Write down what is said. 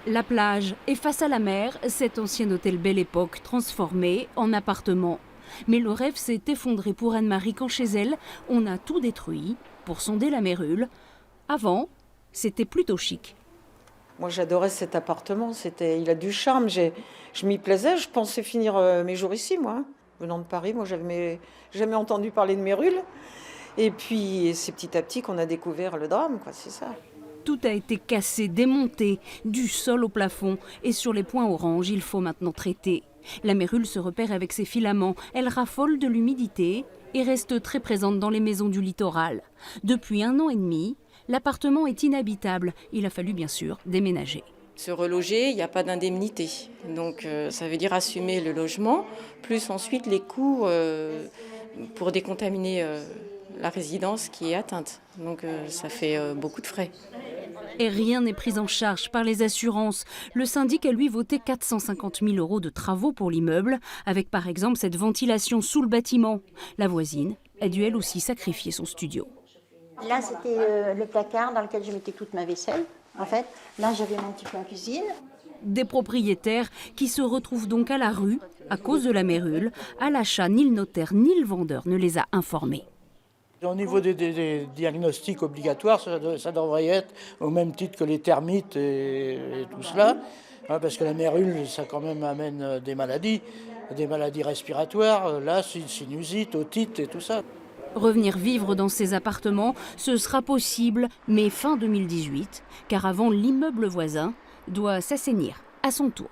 La plage est face à la mer, cet ancien hôtel Belle Époque transformé en appartement. Mais le rêve s'est effondré pour Anne-Marie quand chez elle, on a tout détruit pour sonder la Mérule. Avant, c'était plutôt chic. Moi, j'adorais cet appartement. Il a du charme. Je m'y plaisais. Je pensais finir mes jours ici, moi. Venant de Paris, moi, j'avais jamais entendu parler de Mérule. Et puis, c'est petit à petit qu'on a découvert le drame, quoi. C'est ça. Tout a été cassé, démonté, du sol au plafond. Et sur les points orange, il faut maintenant traiter. La Mérule se repère avec ses filaments. Elle raffole de l'humidité et reste très présente dans les maisons du littoral. Depuis 1 an et demi, l'appartement est inhabitable. Il a fallu bien sûr déménager. Se reloger, il n'y a pas d'indemnité. Donc ça veut dire assumer le logement, plus ensuite les coûts pour décontaminer la résidence qui est atteinte. Donc ça fait beaucoup de frais. Et rien n'est pris en charge par les assurances. Le syndic a lui voté 450 000 € de travaux pour l'immeuble, avec par exemple cette ventilation sous le bâtiment. La voisine a dû elle aussi sacrifier son studio. Là, c'était le placard dans lequel je mettais toute ma vaisselle. En fait, là, j'avais mon petit coin cuisine. Des propriétaires qui se retrouvent donc à la rue à cause de la Mérule. À l'achat, ni le notaire ni le vendeur ne les a informés. Au niveau des diagnostics obligatoires, ça devrait être au même titre que les termites et tout cela, hein, parce que la Mérule, ça quand même amène des maladies respiratoires, là, sinusite, otite et tout ça. Revenir vivre dans ces appartements, ce sera possible, mais fin 2018, car avant l'immeuble voisin doit s'assainir à son tour.